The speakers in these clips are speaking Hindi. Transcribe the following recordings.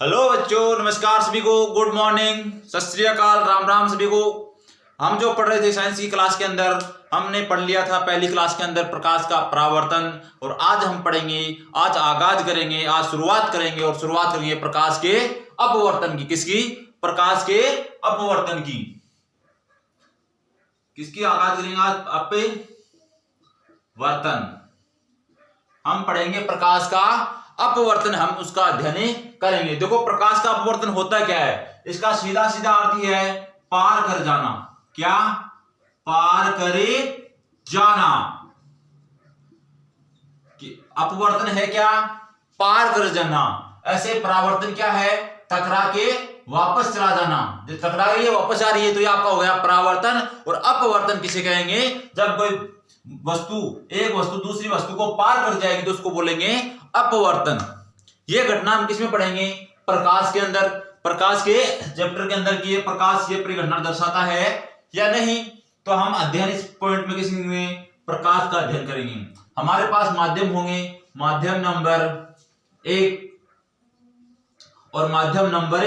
हेलो बच्चों, नमस्कार सभी को, गुड मॉर्निंग, सत श्री अकाल, राम राम सभी को। हम जो पढ़ रहे थे साइंस की क्लास के अंदर, हमने पढ़ लिया था पहली क्लास के अंदर प्रकाश का परावर्तन। और आज हम पढ़ेंगे, आज आगाज करेंगे, आज शुरुआत करेंगे और शुरुआत करेंगे प्रकाश के अपवर्तन की। किसकी? प्रकाश के अपवर्तन की। किसकी आगाज करेंगे आज? अपवर्तन। हम पढ़ेंगे प्रकाश का अपवर्तन, हम उसका अध्ययन करेंगे। देखो, प्रकाश का अपवर्तन होता क्या है? इसका सीधा सीधा अर्थ ही है पार कर जाना। क्या? पार करे जाना। अपवर्तन है क्या? पार कर जाना। ऐसे परावर्तन क्या है? टकरा के वापस चला जाना। जब टकरा रही है वापस आ रही है तो ये आपका हो गया परावर्तन। और अपवर्तन किसे कहेंगे? जब कोई एक वस्तु दूसरी वस्तु को पार कर जाएगी तो उसको बोलेंगे अपवर्तन। ये घटना हम किसमें पढ़ेंगे? प्रकाश के अंदर। प्रकाश के चैप्टर के अंदर की ये प्रकाश ये परिघटना दर्शाता है या नहीं, तो हम अध्ययन इस पॉइंट में किस प्रकाश का अध्ययन करेंगे। हमारे पास माध्यम होंगे, माध्यम नंबर 1 और माध्यम नंबर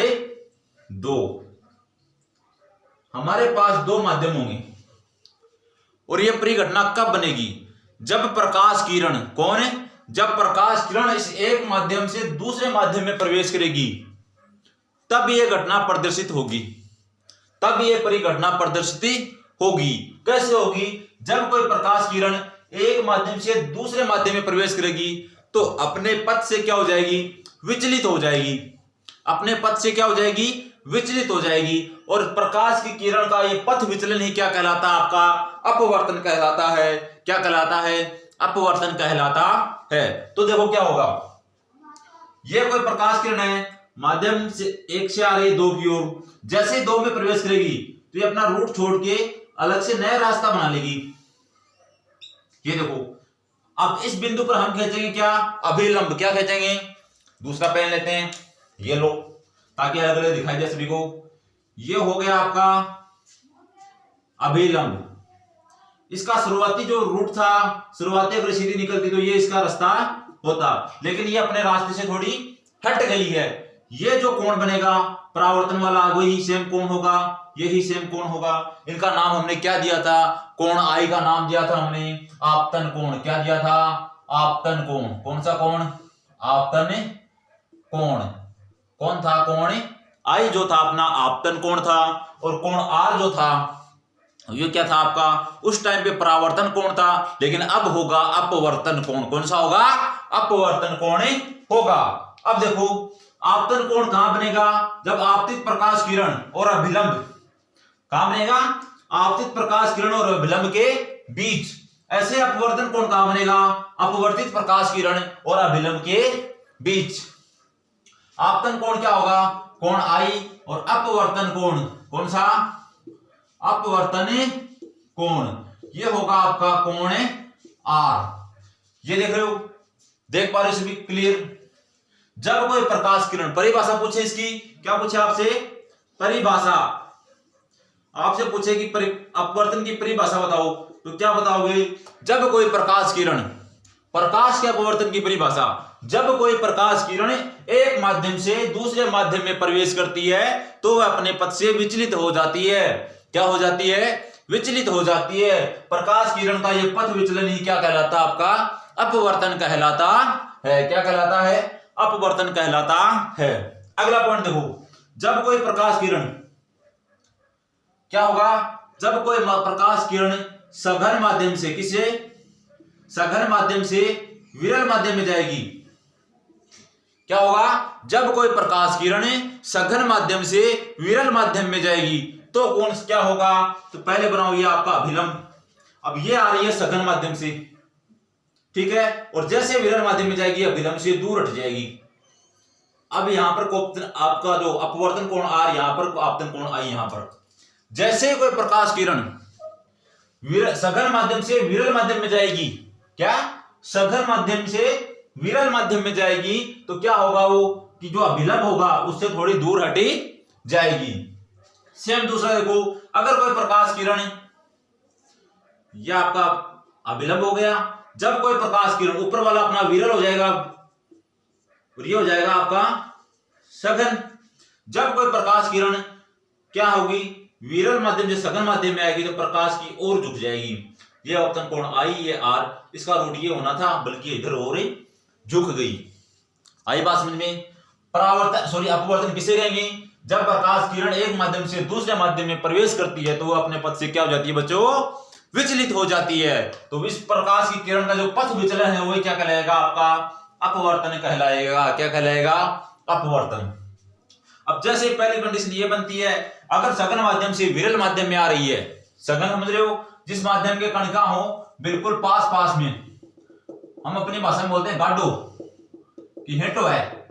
2। हमारे पास 2 माध्यम होंगे। और यह परिघटना कब बनेगी? जब प्रकाश किरण जब प्रकाश किरण इस एक माध्यम से दूसरे माध्यम में प्रवेश करेगी, तब यह घटना प्रदर्शित होगी। तब यह परिघटना प्रदर्शित होगी। कैसे होगी? जब कोई प्रकाश किरण एक माध्यम से दूसरे माध्यम में प्रवेश करेगी तो अपने पथ से क्या हो जाएगी? विचलित हो जाएगी। अपने पथ से क्या हो जाएगी? विचलित हो जाएगी। और प्रकाश की किरण का ये पथ विचलन ही क्या कहलाता है? आपका अपवर्तन कहलाता है। क्या कहलाता है? अपवर्तन कहलाता है। तो देखो क्या होगा, ये कोई प्रकाश किरण है, माध्यम से 1 से आ रही है 2 की ओर। जैसे 2 में प्रवेश करेगी तो ये अपना रूट छोड़ के अलग से नया रास्ता बना लेगी। ये देखो, अब इस बिंदु पर हम खींचेंगे क्या? अभिलंब। क्या खींचेंगे? दूसरा पेन लेते हैं, ये लो, ताकि अलग अलग दिखाई दे सभी को। ये हो गया आपका अभिलंब। इसका शुरुआती जो रूट था, शुरुआती अगर सीधी निकलती तो ये इसका रास्ता होता, लेकिन ये अपने रास्ते से थोड़ी हट गई है। ये जो कोण बनेगा परावर्तन वाला, वही सेम कोण होगा, यही सेम कोण होगा। इनका नाम हमने क्या दिया था? कोण आई का नाम दिया था हमने आपतन कोण। क्या दिया था? आपतन कोण। कौन सा कोण? आपतन कोण। कौन था? कोण आई जो था अपना आपतन कोण था। और कोण आर जो था ये क्या था आपका? उस टाइम पे परावर्तन कोण था, लेकिन अब होगा अपवर्तन कोण। कौन सा होगा? अपवर्तन कोण होगा। अब देखो, आपतन कोण कहां बनेगा? जब आपतित प्रकाश किरण और अभिलंब कहां बनेगा? आपतित प्रकाश किरण और अभिलंब के बीच। ऐसे अपवर्तन कोण कहां बनेगा? अपवर्तित प्रकाश किरण और अभिलंब के बीच। आपतन कोण क्या होगा? कोण आई। और अपवर्तन कोण कौन सा? अपवर्तन कोण ये होगा आपका कोण आर। ये देख रहे हो? देख पा रहे हो सभी? क्लियर? जब कोई प्रकाश किरण, परिभाषा पूछे इसकी, क्या पूछे आपसे? परिभाषा। आपसे पूछे कि अपवर्तन की परिभाषा बताओ, तो क्या बताओगे? जब कोई प्रकाश किरण, प्रकाश के अपवर्तन की परिभाषा, जब कोई प्रकाश किरण एक माध्यम से दूसरे माध्यम में प्रवेश करती है तो वह अपने पथ से विचलित हो जाती है। क्या हो जाती है? विचलित हो जाती है। प्रकाश किरण का यह पथ विचलन ही क्या कहलाता? आपका अपवर्तन कहलाता है। क्या कहलाता है? अपवर्तन कहलाता है। अगला पॉइंट देखो, जब कोई प्रकाश किरण क्या होगा? जब कोई प्रकाश किरण सघन माध्यम से, किसे? सघन माध्यम से विरल माध्यम में जाएगी। क्या होगा? जब कोई प्रकाश किरण सघन माध्यम से विरल माध्यम में जाएगी तो कौन क्या होगा? तो पहले बनाओ ये आपका अभिलंब। अब ये आ रही है सघन माध्यम से, ठीक है, और जैसे विरल माध्यम में जाएगी अभिलंब से दूर हट जाएगी। अब यहां पर आपका जो अपवर्तन कोण आर, यहां पर आपतन कोण आई। यहां पर जैसे कोई प्रकाश किरण सघन माध्यम से विरल माध्यम में जाएगी, क्या? सघन माध्यम से विरल माध्यम में जाएगी तो क्या होगा? वो कि जो अभिलंब होगा उससे थोड़ी दूर हटी जाएगी। सेम दूसरा देखो, अगर कोई प्रकाश किरण, यह आपका अभिलंब हो गया। जब कोई प्रकाश किरण, ऊपर वाला अपना विरल हो जाएगा, और ये हो जाएगा आपका सघन, जब कोई प्रकाश किरण क्या होगी, विरल माध्यम से सघन माध्यम में आएगी तो प्रकाश की ओर झुक जाएगी। ये अपतन कोण आई, ये आर, इसका रूट ये होना था, बल्कि इधर और झुक गई। आई बात समझ में। परावर्तन अपवर्तन किसे कहेंगे, जब प्रकाश किरण एक माध्यम से दूसरे माध्यम में प्रवेश करती है तो वो अपने पथ से क्या हो जाती है बच्चों, विचलित हो जाती है। तो इस प्रकाश की किरण का जो पथ विचलन है वही क्या कहलाएगा, आपका अपवर्तन कहलाएगा। क्या कहलाएगा, अपवर्तन। अब जैसे पहली कंडीशन ये बनती है, अगर सघन माध्यम से विरल माध्यम में आ रही है, सघन समझ रहे हो, जिस माध्यम के कणिका हो बिल्कुल पास पास में, हम अपनी भाषा में बोलते हैं गाडो कि हेटो है,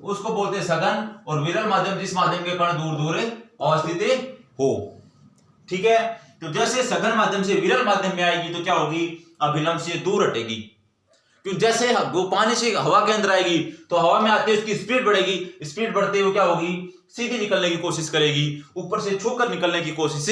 उसको बोलते हैं सघन। और विरल माध्यम जिस माध्यम के कण दूर दूर अवस्थित हो, ठीक है। तो जैसे सघन माध्यम से विरल माध्यम में आएगी तो क्या होगी, अभिलंब से दूर हटेगी। क्योंकि जैसे वो पानी से हवा के अंदर आएगी तो हवा में आते उसकी स्पीड बढ़ेगी, स्पीड बढ़ते हुए क्या होगी, सीधी निकलने की कोशिश करेगी, ऊपर से छूकर निकलने की कोशिश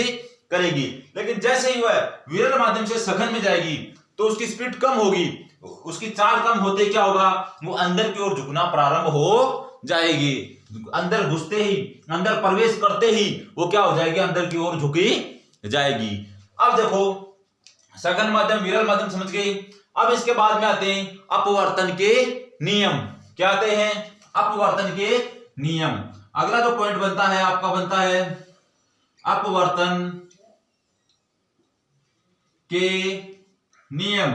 करेगी। लेकिन जैसे ही वह विरल माध्यम से सघन में जाएगी तो उसकी स्पीड कम होगी, उसकी चाल कम होते क्या होगा, वो अंदर की ओर झुकना प्रारंभ हो जाएगी। अंदर घुसते ही, अंदर प्रवेश करते ही वो क्या हो जाएगी, अंदर की ओर झुकी जाएगी। अब देखो सघन माध्यम विरल माध्यम समझ गए। अब इसके बाद में आते हैं अपवर्तन के नियम। क्या आते हैं, अपवर्तन के नियम। अगला जो पॉइंट बनता है आपका बनता है अपवर्तन के नियम।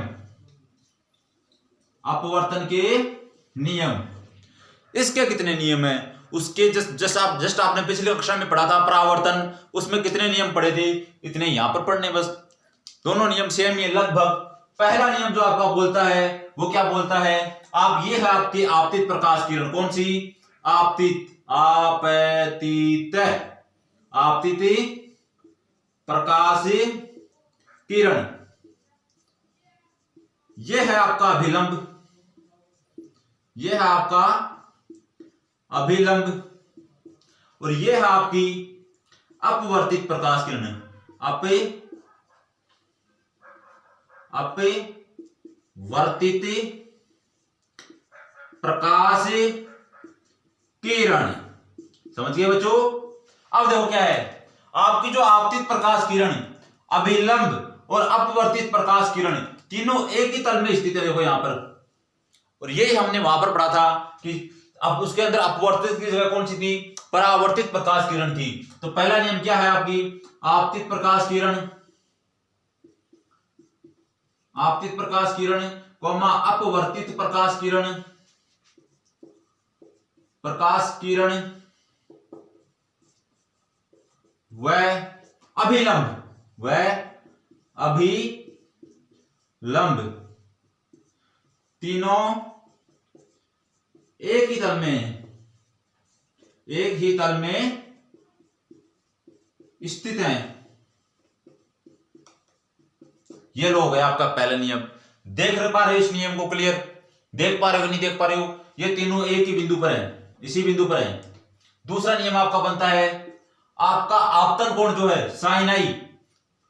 अपवर्तन के नियम, इसके कितने नियम है, उसके जस्ट आपने पिछली कक्षा में पढ़ा था परावर्तन, उसमें कितने नियम पढ़े थे, इतने यहां पर पढ़ने बस। दोनों नियम सेम ही है लगभग। पहला नियम जो आपका बोलता है वो क्या बोलता है, आप ये है आपकी आपतित प्रकाश किरण, कौन सी, आपतित, आपतित, आपतित प्रकाश किरण, यह है आपका अभिलंब, यह है आपका अभिलंब, और यह है आपकी अपवर्तित प्रकाश किरण। अपवर्तित प्रकाश किरण, समझ गए बच्चों। अब देखो क्या है, आपकी जो आपतित प्रकाश किरण, अभिलंब और अपवर्तित प्रकाश किरण तीनों एक ही तल में स्थित है। देखो यहां पर, और यही हमने वहां पर पढ़ा था कि अब उसके अंदर अपवर्तित की जगह कौन सी थी, परावर्तित प्रकाश किरण थी। तो पहला नियम क्या है आपकी, आपतित प्रकाश किरण, आपतित प्रकाश किरण कौमा अपवर्तित प्रकाश किरण, प्रकाश किरण व अभिलंब, व अभिलंब तीनों एक ही तल में, एक ही तल में स्थित हैं। ये लो हो गया आपका पहला नियम। देख पा रहे हो इस नियम को, क्लियर देख पा रहे हो नहीं देख पा रहे हो, ये तीनों एक ही बिंदु पर है, इसी बिंदु पर है। दूसरा नियम आपका बनता है, आपका आपतन कोण जो है साइन आई,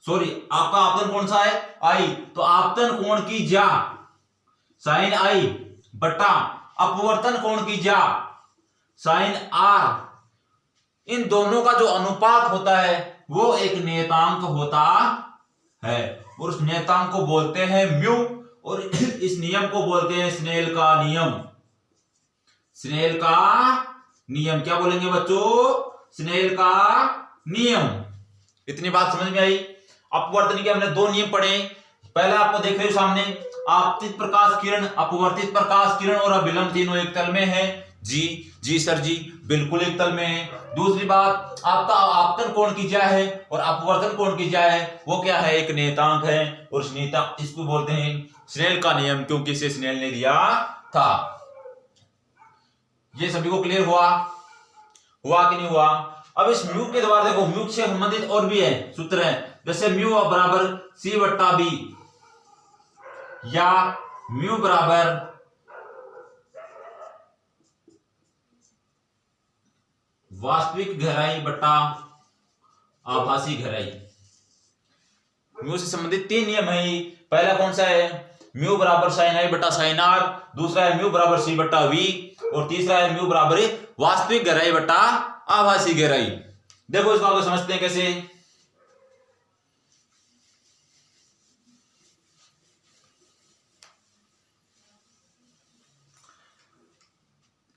सॉरी आपका आपतन कौन सा है, आई, तो आपतन कोण की ज्या साइन आई बटा अपवर्तन कोण की ज्या साइन आर, इन दोनों का जो अनुपात होता है वो एक नियतांक होता है, और उस नियतांक को बोलते हैं म्यू, और इस नियम को बोलते हैं स्नेल का नियम। स्नेल का नियम क्या बोलेंगे बच्चों, स्नेल का नियम। इतनी बात समझ में आई। अपवर्तन के हमने दो नियम पढ़े, पहला आपको देख रहे हो सामने, आपतित प्रकाश किरण, अपवर्तित प्रकाश किरण और अभिलंब तीनों एक तल में है। जी सर जी, बिल्कुल एक तल में है। दूसरी बात, आपका आपतन कोण की ज्या है और अपवर्तन कोण की ज्या है, वो क्या है, एक नियतांक है, और नियतांक इसको बोलते हैं स्नेल का नियम, क्योंकि इसे स्नेल ने दिया था। ये सभी को क्लियर हुआ कि नहीं हुआ। अब इस म्यू के द्वारा देखो, म्यू से संबंधित और भी है सूत्र है, जैसे म्यू बराबर सी बट्टा बी, या म्यू बराबर वास्तविक गहराई बट्टा आभासी गहराई। म्यू से संबंधित तीन नियम है। पहला कौन सा है, म्यू बराबर साइन आई बटा साइन आर, दूसरा है म्यू बराबर सी बटा वी, और तीसरा है म्यू बराबर वास्तविक गहराई बटा आभासी गहराई। देखो इसको आगे समझते हैं कैसे।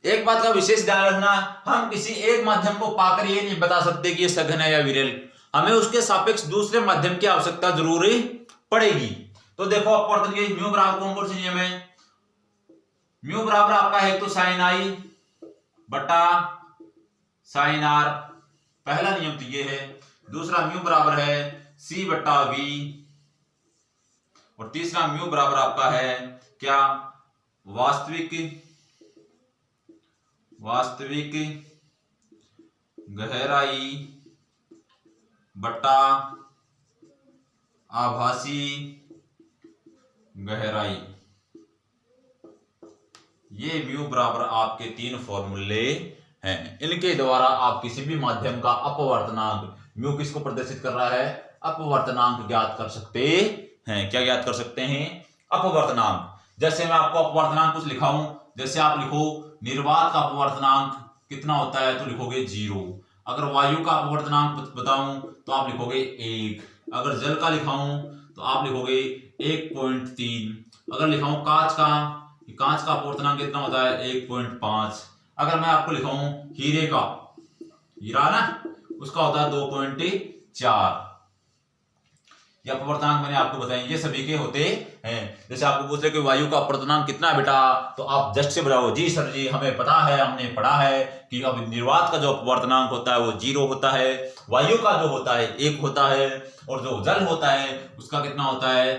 एक बात का विशेष ध्यान रखना, हम किसी एक माध्यम को पाकर ये नहीं बता सकते कि ये सघन है या विरल, हमें उसके सापेक्ष दूसरे माध्यम की आवश्यकता जरूरी पड़ेगी। तो देखो अपवर्तन के म्यू बराबर कौन कौन से नियम है। म्यू बराबर आपका है तो साइन आई बटा साइन आर, पहला नियम तो ये है। दूसरा म्यू बराबर है सी बटा वी, और तीसरा म्यू बराबर आपका है क्या, वास्तविक गहराई बटा आभासी गहराई। ये म्यू बराबर आपके तीन फॉर्मूले हैं, इनके द्वारा आप किसी भी माध्यम का अपवर्तनांक, म्यू किसको प्रदर्शित कर रहा है, अपवर्तनांक ज्ञात कर सकते हैं। क्या ज्ञात कर सकते हैं, अपवर्तनांक। जैसे मैं आपको अपवर्तनांक कुछ लिखाऊं, जैसे आप लिखो निर्वात का अपवर्तनांक कितना होता है, तो लिखोगे 0। अगर वायु का अपवर्तनांक बताऊं तो आप लिखोगे 1। अगर जल का लिखाऊं तो आप लिखोगे 1.3। अगर लिखाऊं कांच का अपवर्तनांक कितना होता है, 1.5। अगर मैं आपको लिखाऊं हीरा ना, उसका होता है 2.4। ये अपवर्तनांक मैंने आपको बताया, ये सभी के होते हैं। जैसे आपको पूछ ले कि वायु का अपवर्तनांक कितना है बेटा, तो आप जस्ट से बताओ जी सर जी हमें पता है, हमने पढ़ा है कि अब निर्वात का जो अपवर्तनांक होता है वो 0 होता है, वायु का जो होता है 1 होता है, और जो जल होता है उसका कितना होता है,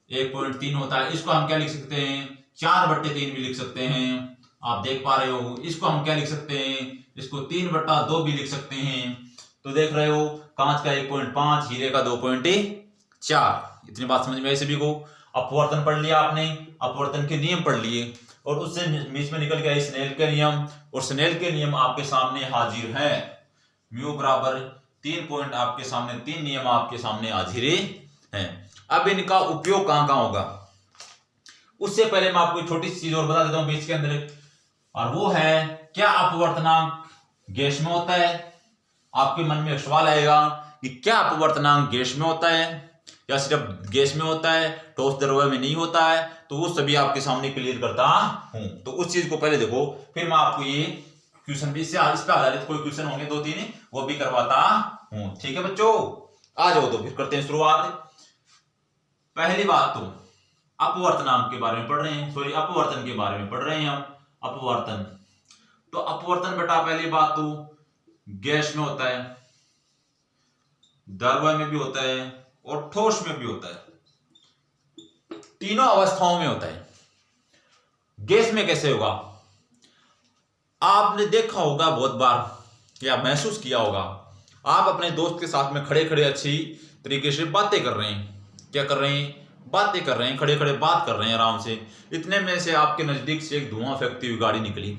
1.3 होता है। इसको हम क्या लिख सकते हैं, 4/3 भी लिख सकते हैं। आप देख पा रहे हो, इसको हम क्या लिख सकते हैं, इसको 3/2 भी लिख सकते हैं। तो देख रहे हो, कांच का 1.5, हीरे का 2.4। इतनी बात समझ में आई सभी को। अपवर्तन पढ़ लिया आपने, अपवर्तन के नियम पढ़ लिए, और उससे बीच में निकल गया स्नेल के नियम, और स्नेल के नियम आपके सामने हाजिर है। म्यू बराबर 3 पॉइंट आपके सामने, 3 नियम आपके सामने हाजिर हैं। अब इनका उपयोग कहां कहां होगा, उससे पहले मैं आपको छोटी सी चीज और बता देता हूं बीच के अंदर, और वो है क्या अपवर्तनांक गैस में होता है। आपके मन में सवाल आएगा कि क्या अपवर्तनांक गैस में होता है या सिर्फ गैस में होता है, ठोस द्रव्य में नहीं होता है। तो वो सभी आपके सामने क्लियर करता हूं। तो उस चीज को पहले देखो, फिर मैं आपको ये क्वेश्चन भी इस पे आधारित कोई क्वेश्चन होंगे 2-3 वो भी करवाता हूं। ठीक है बच्चों, आ जाओ तो फिर करते हैं शुरुआत। पहली बात तो अपवर्तनांक के बारे में पढ़ रहे हैं, सॉरी अपवर्तन के बारे में पढ़ रहे हैं हम। अपवर्तन, तो अपवर्तन बेटा पहली बात तो गैस में होता है, द्रव्य में भी होता है और ठोस में भी होता है, तीनों अवस्थाओं में होता है। गैस में कैसे होगा, आपने देखा होगा बहुत बार या महसूस किया होगा, आप अपने दोस्त के साथ में खड़े खड़े अच्छी तरीके से बातें कर रहे हैं। क्या कर रहे हैं, बातें कर रहे हैं, खड़े खड़े बात कर रहे हैं आराम से। इतने में से आपके नजदीक से एक धुआं फेंकती हुई गाड़ी निकली,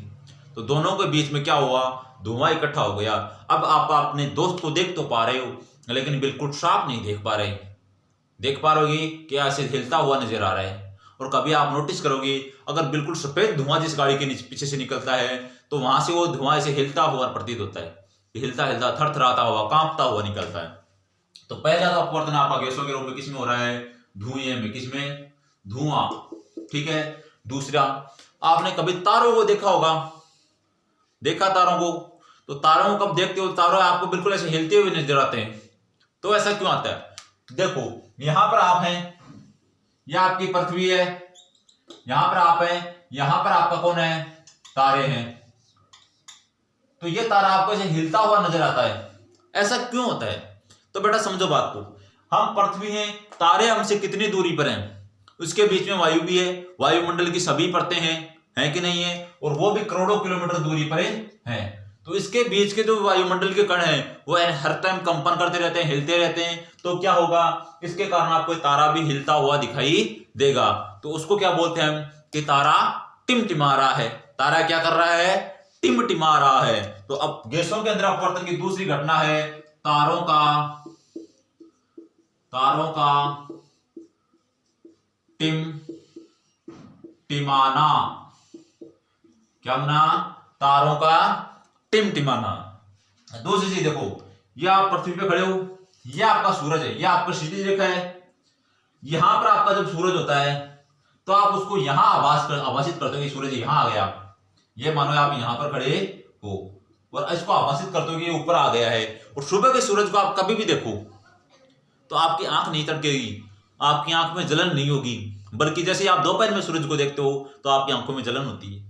तो दोनों के बीच में क्या हुआ, धुआं इकट्ठा हो गया। अब आप अपने दोस्त को देख तो पा रहे हो, लेकिन बिल्कुल साफ नहीं देख पा रहे। देख पा रहोगे कि ऐसे हिलता हुआ नजर आ रहा है। और कभी आप नोटिस करोगे, अगर बिल्कुल सफेद धुआं जिस गाड़ी के पीछे से निकलता है, तो वहां से वो धुआं ऐसे हिलता हुआ प्रतीत होता है, हिलता हिलता थरथराता हुआ कांपता हुआ निकलता है। तो पहला तो अपवर्तन आपका गैसों के रूप में किसमें हो रहा है, धुएं में, किसमें, धुआं। ठीक है। दूसरा, आपने कभी तारों को देखा होगा, देखा तारों को, तो तारों को कब देखते हो, तारों आपको बिल्कुल ऐसे हिलते हुए नजर आते हैं। तो ऐसा क्यों आता है, देखो यहां पर आप हैं, यह आपकी पृथ्वी है, यहां पर आप हैं, यहां पर आपका कौन है, तारे हैं। तो ये तारा आपको ऐसे हिलता हुआ नजर आता है। ऐसा क्यों होता है, तो बेटा समझो बात को, हम पृथ्वी हैं, तारे हमसे कितनी दूरी पर हैं, उसके बीच में वायु भी है, वायुमंडल की सभी परतें हैं कि नहीं है, और वो भी करोड़ों किलोमीटर दूरी पर हैं। तो इसके बीच के जो वायुमंडल के कण हैं वो हर टाइम कंपन करते रहते हैं, हिलते रहते हैं। तो क्या होगा, इसके कारण आपको तारा भी हिलता हुआ दिखाई देगा। तो उसको क्या बोलते हैं हम, कि तारा टिमटिमा रहा है। तारा क्या कर रहा है, टिमटिमा रहा है। तो अब गैसों के अंदर अपवर्तन की दूसरी घटना है तारों का टिमटिमाना। टिमटिमाना। क्या बना? तारों का टिमटिमाना। दूसरी चीज देखो, ये आप पृथ्वी पे खड़े हो, ये आपका सूरज है, ये आपका क्षितिज रेखा है। यहां पर आपका जब सूरज होता है तो आप उसको यहां आभासित करते हो कि सूरज यहां आ गया। ये मानो आप यहां पर खड़े हो और इसको आभासित करते हो कि ये ऊपर आ गया है। और सुबह के सूरज को आप कभी भी देखो तो आपकी आंख नहीं तड़केगी, आपकी आंख में जलन नहीं होगी, बल्कि जैसे आप दोपहर में सूरज को देखते हो तो आपकी आंखों में जलन होती है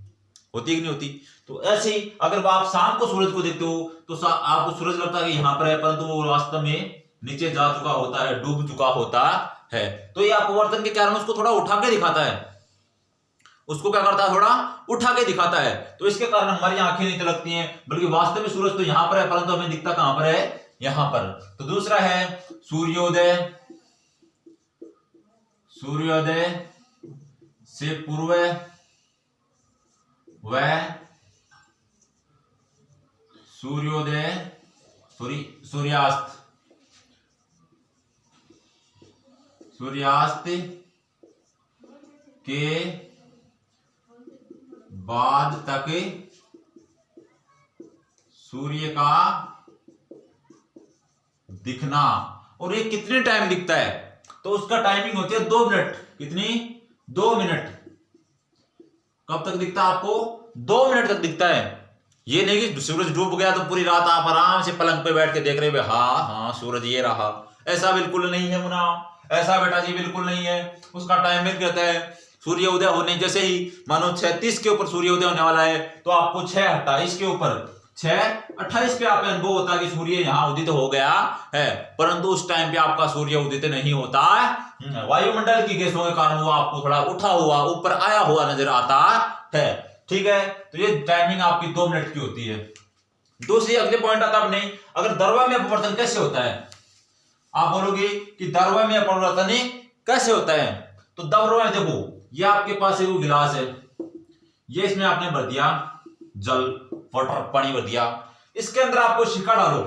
कि नहीं होती? तो ऐसे ही अगर आप शाम को सूरज को देखते हो तो आपको सूरज लगता है कि यहां पर है, परंतु वो वास्तव में नीचे जा चुका होता है, डूब चुका होता है। तो ये अपवर्तन के कारण उसको थोड़ा उठा के दिखाता है, उसको क्या करता है? थोड़ा उठा के दिखाता है। तो इसके कारण हमारी आंखें नहीं तलकती हैं, बल्कि वास्तव में सूरज तो यहां पर है, परंतु हमें दिखता कहां पर है? यहां पर। तो दूसरा है सूर्योदय। सूर्योदय से पूर्व व सूर्योदय सूर्यास्त के बाद तक सूर्य का दिखना। और ये कितने टाइम दिखता है? तो उसका टाइमिंग होती है 2 मिनट। कितनी? 2 मिनट। कब तक दिखता है आपको? 2 मिनट तक दिखता है। ये नहीं कि सूरज डूब गया तो पूरी रात आप आराम से पलंग पे बैठ के देख रहे हो, हाँ सूरज ये रहा। ऐसा बिल्कुल नहीं है मुना, ऐसा बेटा जी बिल्कुल नहीं है। उसका टाइमिंग कहता है सूर्य उदय होने जैसे ही मानो 6:30 के ऊपर सूर्य उदय होने वाला है तो आपको 6:28 के ऊपर 6:28 पे आपका अनुभव होता है कि सूर्य यहां उदित हो गया है, परंतु उस टाइम पे आपका सूर्य उदित नहीं होता है। वायुमंडल की गैसों के कारण वो आपको थोड़ा उठा हुआ, ऊपर आया हुआ नजर आता है। ठीक है, तो ये टाइमिंग आपकी 2 मिनट की होती है। दूसरी अगले पॉइंट आता है नहीं, अगर दरवा में अपवर्तन कैसे होता है? आप बोलोगे कि दरवा में अपवर्तन कैसे होता है? तो दरवा में देखो, ये आपके पास एक गिलास है, ये इसमें आपने भर दिया जल, वाटर, पानी भर दिया। इसके अंदर आपको सिक्का डालो,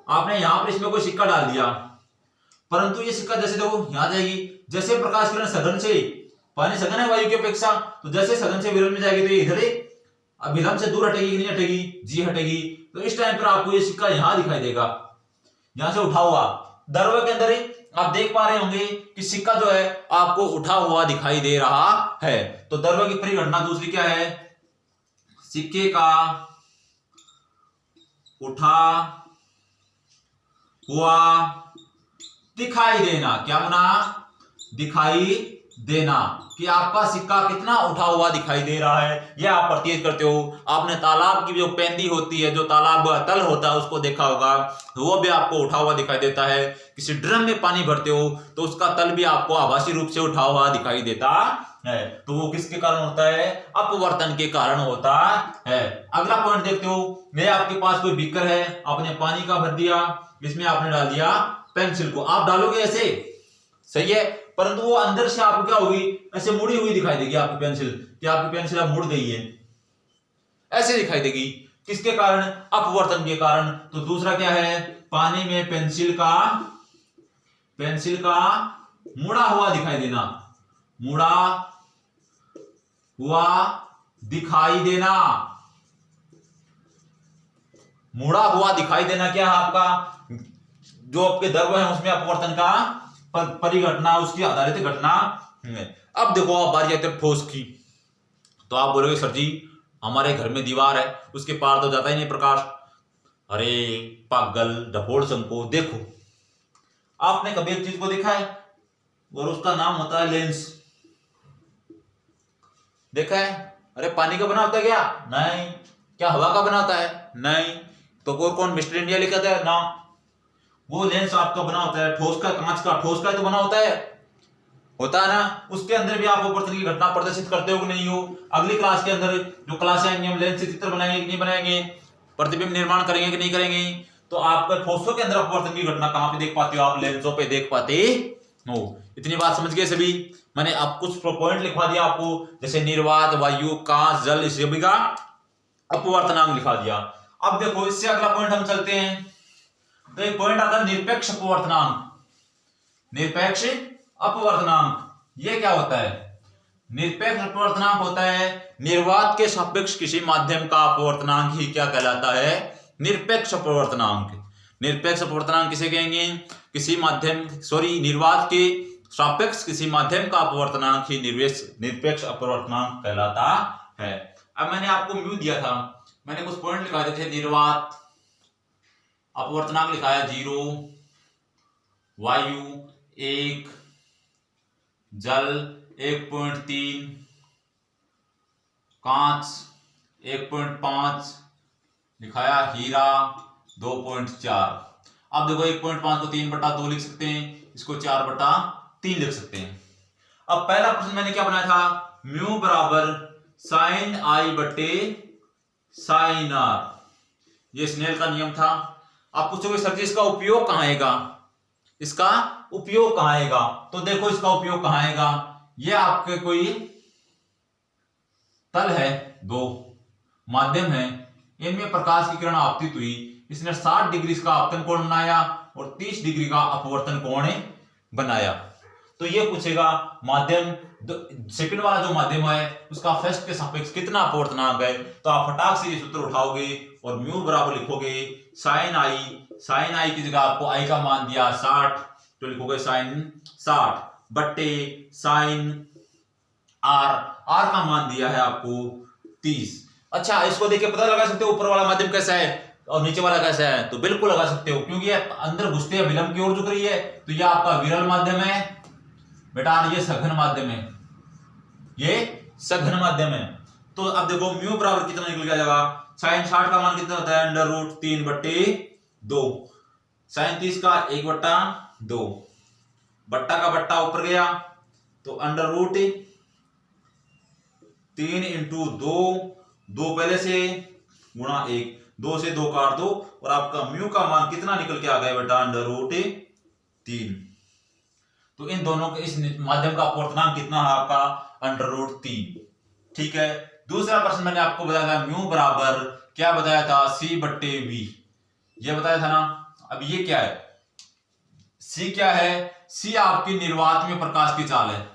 आपने यहां पर इसमें कोई सिक्का डाल दिया, परंतु ये सिक्का जैसे देखो यहां जाएगी, जैसे प्रकाश किरण सघन से, पानी सघन है वायु की अपेक्षा, तो जैसे सघन से विरल में जाएगी तो ये इधर विलंब से दूर हटेगी कि नहीं हटेगी? जी हटेगी। तो इस टाइम पर आपको ये सिक्का यहां दिखाई देगा, यहां से उठा हुआ। दरवा के अंदर आप देख पा रहे होंगे कि सिक्का जो है आपको उठा हुआ दिखाई दे रहा है। तो दरवा की परिघटना दूसरी क्या है? सिक्के का उठा हुआ दिखाई देना। क्या बना? दिखाई देना कि आपका सिक्का कितना उठा हुआ दिखाई दे रहा है, यह आप प्रतीत करते हो। आपने तालाब की जो पेंदी होती है, जो तालाब तल होता है, उसको देखा होगा, तो वो भी आपको उठा हुआ दिखाई देता है। किसी ड्रम में पानी भरते हो तो उसका तल भी आपको आभासी रूप से उठा हुआ दिखाई देता है। तो वो किसके कारण होता है? अपवर्तन के कारण होता है। अगला पॉइंट देखते हो, ये आपके पास कोई बीकर है, आपने पानी का भर दिया, इसमें आपने डाल दिया पेंसिल को। आप डालोगे ऐसे, सही है, परंतु वो अंदर से आपको क्या होगी? ऐसे मुड़ी हुई दिखाई देगी आपकी पेंसिल, कि आपकी पेंसिल अब मुड़ गई है, ऐसे दिखाई देगी। किसके कारण? अपवर्तन के कारण। तो दूसरा क्या है? पानी में पेंसिल का मुड़ा हुआ दिखाई देना, मुड़ा हुआ दिखाई देना। मुड़ा हुआ दिखाई देना क्या है? आपका जो आपके दर्व है उसमें अपवर्तन का परिघटना, उसकी आधारित घटना है। अब देखो आप बारी आती है ठोस की, तो आप बोलोगे सर जी हमारे घर में दीवार है, उसके पार तो जाता ही नहीं प्रकाश। अरे पागल ढपोड़ संको, देखो आपने कभी एक चीज को देखा है और उसका नाम होता है लेंस। देखा है? अरे पानी का बना होता है क्या? नहीं। क्या हवा का बना होता है? नहीं। तो कौन मिस्टर इंडिया लिखा था ना? वो लेंस आपका बना होता है ठोस का, कांच का, ठोस का तो बना होता है ना। उसके अंदर भी आप अपवर्तन की घटना प्रदर्शित करते हो कि नहीं हो? अगली क्लास के अंदर जो क्लास आएंगे, हम लेंस से चित्र बनाएंगे कि नहीं बनाएंगे, प्रतिबिंब निर्माण करेंगे कि नहीं करेंगे। तो आपका ठोसों के अंदर अपवर्तन की घटना कहां पे देख पाते हो? आप लेंसों पे देख पाते हो। इतनी बात समझ गए सभी? मैंने आप कुछ पॉइंट लिखवा दिया आपको, जैसे निर्वात, वायु, कांच, जल, इस सभी का अपवर्तनांक लिखा दिया। अब देखो इससे अगला पॉइंट हम चलते हैं, तो एक पॉइंट आता है निरपेक्ष अपवर्तनांक। निरपेक्ष अपवर्तनांक ये क्या होता है? निरपेक्ष अपवर्तनांक होता है निर्वात के सापेक्ष किसी माध्यम का अपवर्तनांक ही क्या कहलाता है, निरपेक्ष अपवर्तनांक। निरपेक्ष अपवर्तनांक किसे कहेंगे, किसी माध्यम निर्वात के सापेक्ष किसी माध्यम का अपवर्तनांक ही निरपेक्ष अपवर्तनांक कहलाता है। अब मैंने आपको म्यू दिया था, मैंने कुछ पॉइंट लिखाए थे। निर्वात अपवर्तनांक लिखाया 0, वायु 1, जल 1.3, कांच 1.5 लिखाया, हीरा 2.4। अब देखो 1.5 को 3/2 लिख सकते हैं, इसको 4/3 लिख सकते हैं। अब पहला प्रश्न मैंने क्या बनाया था, म्यू बराबर साइन आई बटे साइन आर, ये स्नेल का नियम था। आप पूछोगे सर जी इसका उपयोग कहां आएगा, इसका उपयोग कहां आएगा, तो देखो इसका उपयोग कहां आएगा। ये आपके कोई तल है, दो माध्यम है, इनमें प्रकाश की किरण आपतित हुई, इसने 60 डिग्री का आपतन कोण बनाया और 30 डिग्री का अपवर्तन कोण बनाया। तो ये पूछेगा माध्यम सेकंड वाला जो माध्यम है उसका फर्स्ट के सापेक्ष कितना अपवर्तनांक है, तो आप फटाक से ये सूत्र उठाओगे और म्यू बराबर लिखोगे साइन आई की जगह आपको आई का मान दिया 60, तो लिखोगे साइन 60 बट्टे साइन आर का मान दिया है आपको 30। अच्छा, इसको देख के पता लगा सकते हो ऊपर वाला माध्यम कैसा है और नीचे वाला कैसा है, तो बिल्कुल लगा सकते हो, क्योंकि ये अंदर घुसते हैं विलंब की ओर झुक रही है, तो ये आपका विरल माध्यम है बेटा, ये सघन माध्यम है, ये सघन माध्यम है। तो अब देखो म्यू बराबर कितना निकल जाएगा, साइन 60 का मान कितना होता है, √3/2, साइन 30 का 1/2, बट्टा का बट्टा ऊपर गया तो √3 × 2 पहले से गुणा 1, 2 से 2 काट दो और आपका म्यू का मान कितना निकल के आ गया बेटा, √3। तो इन दोनों के इस माध्यम का अपवर्तनांक कितना है आपका, √3। ठीक है। दूसरा प्रश्न मैंने आपको बताया था म्यू बराबर क्या बताया था, C/V, ये बताया था ना। अब ये क्या है, C क्या है, C आपकी निर्वात में प्रकाश की चाल है।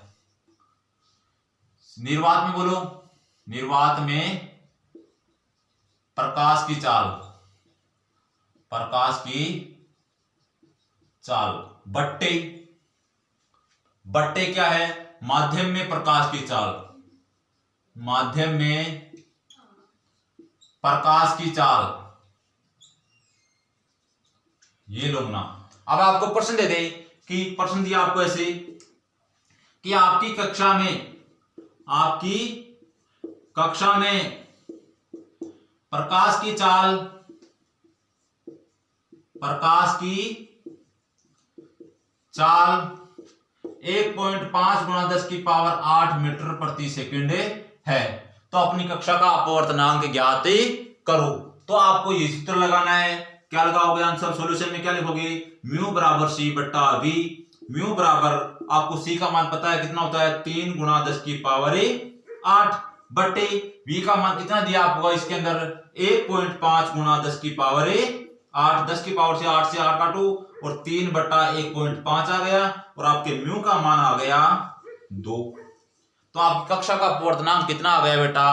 निर्वात में बोलो, निर्वात में प्रकाश की चाल, प्रकाश की चाल बट्टे क्या है, माध्यम में प्रकाश की चाल, माध्यम में प्रकाश की चाल, ये लोग ना। अब आपको प्रश्न दे दे कि प्रश्न दिया आपको ऐसे कि आपकी कक्षा में प्रकाश की चाल 1.5 × 10⁸ मीटर प्रति सेकंड है, तो अपनी कक्षा का अपवर्तनांक ज्ञात करो। तो आपको ये सूत्र लगाना है, क्या लगाओगे आंसर सॉल्यूशन में, क्या लिखोगे, म्यू बराबर C/V। म्यू बराबर आपको C का मान पता है कितना होता है, 3 × 10⁸ बट्टे V का मान कितना दिया आपको इसके अंदर, 1.5 × 10⁸, 10 की पावर से 8 काटो और 3/1.5 आ गया और आपके म्यू का मान आ गया 2। तो आपकी कक्षा का अपवर्तनांक कितना आ गया बेटा,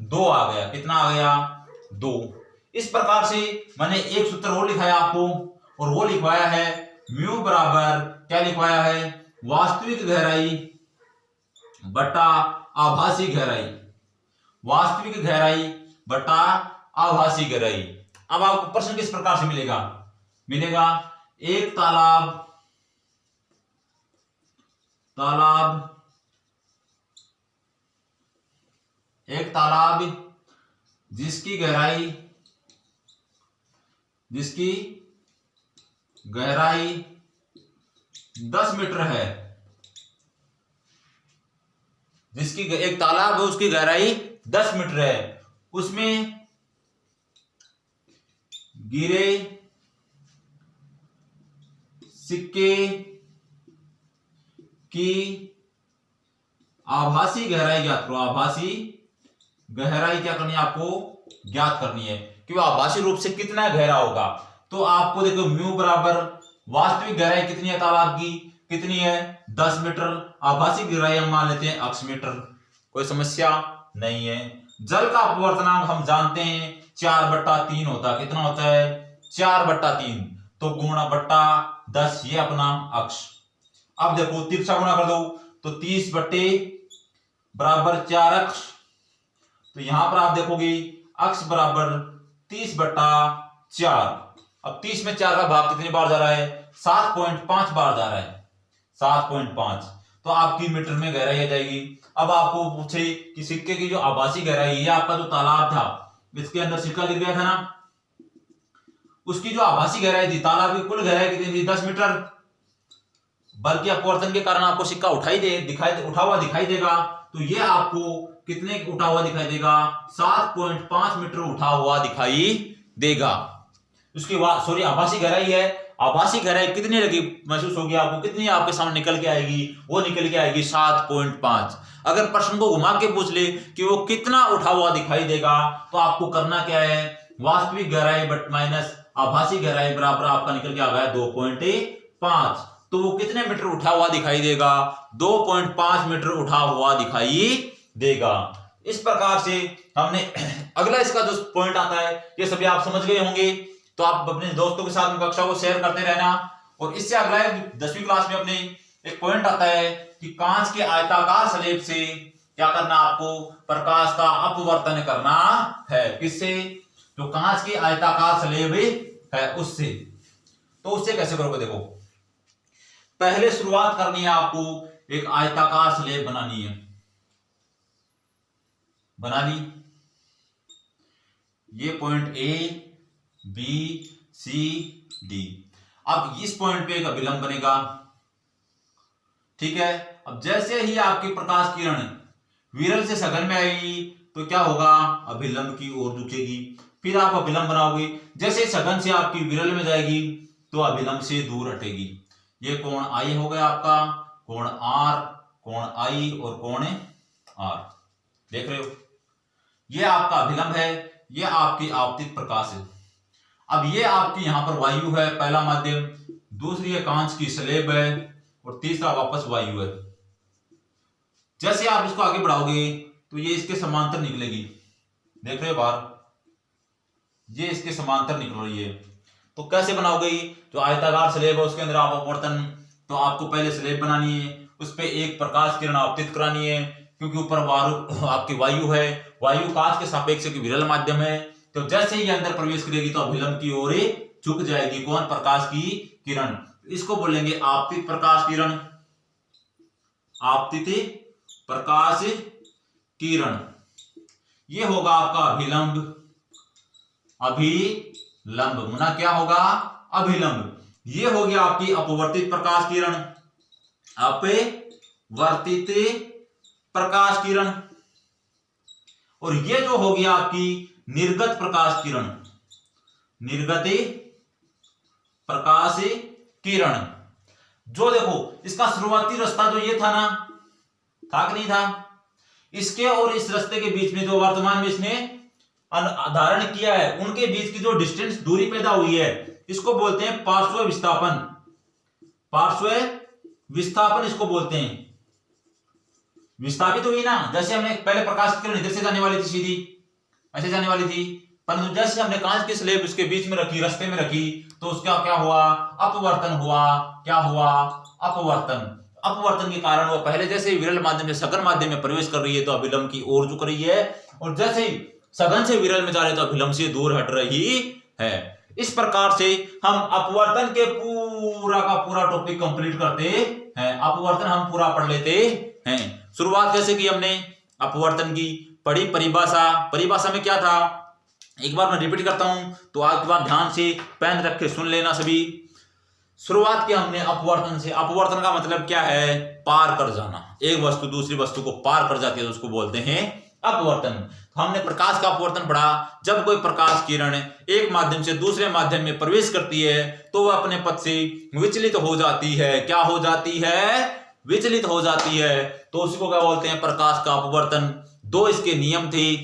2 आ गया। कितना आ गया, 2। इस प्रकार से मैंने एक सूत्र और लिखाया आपको, और वो लिखवाया है म्यू बराबर क्या लिखवाया है, वास्तविक गहराई बटा आभासी गहराई, वास्तविक गहराई बटा आभासी गहराई। अब आपको प्रश्न किस प्रकार से मिलेगा, एक तालाब जिसकी गहराई 10 मीटर है, एक तालाब है उसकी गहराई 10 मीटर है, उसमें गिरे सिक्के की आभासी गहराई ज्ञात करो। आभासी गहराई क्या करनी है आपको, ज्ञात करनी है कि वो आभासी रूप से कितना गहरा होगा। तो आपको देखो म्यू बराबर वास्तविक गहराई कितनी है तालाब की, कितनी है 10 मीटर, आभासी गहराई हम मान लेते हैं 8 मीटर। कोई समस्या नहीं है। जल का अपवर्तनांक हम जानते हैं 4/3 होता है। कितना होता है? 4/3। तो गुणा बट्टा 10 ये अपना अक्ष। अब देखो तिरछा गुणा कर दो तो 30/4 अक्ष। तो यहां पर आप देखोगे अक्ष बराबर 30/4। अब 30 में 4 का भाग कितनी बार जा रहा है? 7.5 बार जा रहा है। 7.5 तो आपकी मीटर में गहराई आ जाएगी। अब आपको पूछे कि सिक्के की जो आभासी गहराई है, आपका जो तालाब था इसके अंदर सिक्का गिर गया था ना, उसकी जो आभासी गहराई थी, तालाब की कुल गहराई कितनी थी? 10 मीटर। बल के अपवर्तन के कारण आपको सिक्का उठा हुआ दिखाई देगा। तो ये आपको कितने उठा हुआ दिखाई देगा? 7.5 मीटर उठा हुआ दिखाई देगा। उसकी सॉरी आभासी गहराई है। आभासी गहराई कितनी लगी महसूस होगी आपको? कितनी आपके सामने निकल के आएगी? वो निकल के आएगी 7.5। अगर प्रश्न को घुमा के पूछ ले कि वो कितना उठा हुआ दिखाई देगा, तो आपको करना क्या है? वास्तविक गहराई बट माइनस आभासी गहराई बराबर आपका निकल के आ गया 2.5। तो वो कितने मीटर उठा हुआ दिखाई देगा? 2.5 मीटर उठा हुआ दिखाई देगा। इस प्रकार से हमने अगला इसका जो पॉइंट आता है ये सभी आप समझ गए होंगे। तो आप अपने दोस्तों के साथ कक्षा को शेयर करते रहना। और इससे अगला 10वीं क्लास में अपने एक पॉइंट आता है कि कांच के आयताकार स्लेब से क्या करना? आपको प्रकाश का अपवर्तन करना है। किससे? जो कांच की आयताकार स्लेब है उससे। तो उससे कैसे करोगे? देखो पहले शुरुआत करनी है आपको, एक आयताकार स्लेब बनानी है। बना ली। ये point A B C D. अब इस पॉइंट पे एक अभिलंब बनेगा। ठीक है। अब जैसे ही आपकी प्रकाश किरण विरल से सघन में आएगी तो क्या होगा? अभिलंब की ओर झुकेगी। फिर आप अभिलंब बनाओगे। जैसे सघन से आपकी विरल में जाएगी तो अभिलंब से दूर हटेगी। ये कोण आई हो गया आपका, कोण आर, कोण आई और कोण आर। देख रहे हो? ये आपका अभिलंब है, ये आपकी आपतित प्रकाश है। अब ये आपकी यहां पर वायु है, पहला माध्यम, दूसरी है कांच की स्लेब है और तीसरा वापस वायु है। जैसे आप इसको आगे बढ़ाओगे तो ये इसके समांतर निकलेगी। देख रहे हो बाहर? ये इसके समांतर निकल रही है। तो कैसे बनाओगे? जो आयताकार स्लेब है उसके अंदर आप अपवर्तन, तो आपको पहले स्लेब बनानी है, उस पर एक प्रकाश किरण आपतित करानी है, क्योंकि ऊपर आपकी वायु है। वायु कांच के सापेक्ष एक विरल माध्यम है। तो जैसे ही अंदर प्रवेश करेगी तो अभिलंब की ओर झुक जाएगी। कौन? प्रकाश की किरण। इसको बोलेंगे आपतित प्रकाश किरण। आपतित प्रकाश किरण ये होगा आपका अभिलंब। अभिलंब मुना क्या होगा? अभिलंब। ये हो गया आपकी अपवर्तित प्रकाश किरण। अपवर्तित प्रकाश किरण। और ये जो हो गया आपकी निर्गत प्रकाश किरण। निर्गत प्रकाश किरण। जो देखो इसका शुरुआती रास्ता जो ये था ना, था कि नहीं था? इसके और इस रास्ते के बीच में जो वर्तमान में इसने धारण किया है, उनके बीच की जो डिस्टेंस दूरी पैदा हुई है, इसको बोलते हैं पार्श्व विस्थापन। पार्श्व विस्थापन इसको बोलते हैं। विस्थापित हुई ना, जैसे हमने पहले प्रकाश की किरण इधर से जाने वाली थी, सीधी ऐसे जाने वाली थी, परंतु जैसे हमने कांच की स्लेब उसके बीच में रखी, रास्ते में रखी, तो उसका क्या हुआ? अपवर्तन हुआ। क्या हुआ? अपवर्तन। अपवर्तन के कारण वो पहले जैसे ही विरल माध्यम से सघन माध्यम में प्रवेश कर रही है तो अभिलंब की ओर झुक रही है, और जैसे ही सघन से विरल में जा रहे हैं तो अभिलंब से दूर हट रही है। इस प्रकार से हम अपवर्तन के पूरा का पूरा टॉपिक कंप्लीट करते हैं। अपवर्तन हम पूरा पढ़ लेते हैं। शुरुआत कैसे की हमने? अपवर्तन की पढ़ी परिभाषा। परिभाषा में क्या था? एक बार मैं रिपीट करता हूं तो एक बार ध्यान से पेन रख के सुन लेना सभी। शुरुआत की हमने अपवर्तन से। अपवर्तन का मतलब क्या है? पार कर जाना। एक वस्तु दूसरी वस्तु को पार कर जाती है तो उसको बोलते हैं अपवर्तन। तो हमने प्रकाश का अपवर्तन पढ़ा। जब कोई प्रकाश किरण एक माध्यम से दूसरे माध्यम में प्रवेश करती है तो वह अपने पथ से विचलित हो जाती है। क्या हो जाती है? विचलित हो जाती है। तो उसको क्या बोलते हैं? प्रकाश का अपवर्तन। दो इसके नियम थे।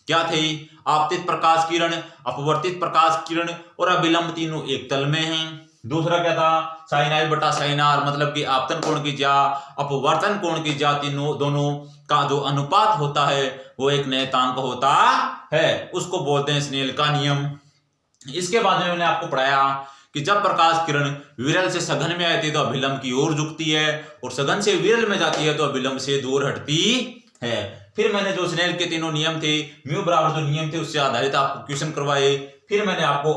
क्या थे? आपतित प्रकाश किरण, अपवर्तित प्रकाश किरण और अभिलंब, तीनों एक तल में हैं। दूसरा क्या था, साइन आई बटा साइन आर, मतलब कि आपतन कोण की ज्या अपवर्तन कोण की ज्या दोनों का जो अनुपात होता है वो एक नियतांक होता है, उसको बोलते हैं स्नेल का नियम। इसके बाद में मैंने आपको पढ़ाया कि जब प्रकाश किरण विरल से सघन में आती है तो अभिलंब की ओर झुकती है, और सघन से विरल में जाती है तो अभिलंब से दूर हटती है। फिर मैंने जो स्नेल के तीनों नियम थे, म्यू बराबर जो नियम थे उससे आधारित आपको क्वेश्चन करवाए। फिर मैंने आपको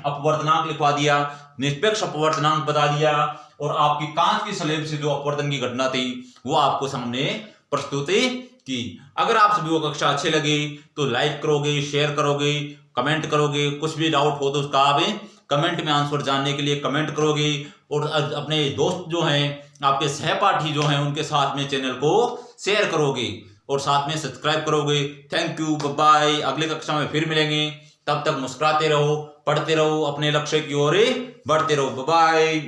अपवर्तनांक लिखवा दिया, निष्पक्ष अपवर्तनांक बता दिया, और आपकी कांच की स्लेब से जो अपवर्तन की घटना थी वो आपको सामने प्रस्तुति की। अगर आप सभी को कक्षा अच्छे लगे तो लाइक करोगे, शेयर करोगे, कमेंट करोगे, कुछ भी डाउट हो तो उसका आप कमेंट में आंसर जानने के लिए कमेंट करोगे, और अपने दोस्त जो हैं, आपके सहपाठी जो हैं, उनके साथ में चैनल को शेयर करोगे और साथ में सब्सक्राइब करोगे। Thank you, bye bye. अगले कक्षा में फिर मिलेंगे, तब तक मुस्कुराते रहो, पढ़ते रहो, अपने लक्ष्य की ओर बढ़ते रहो। Bye bye.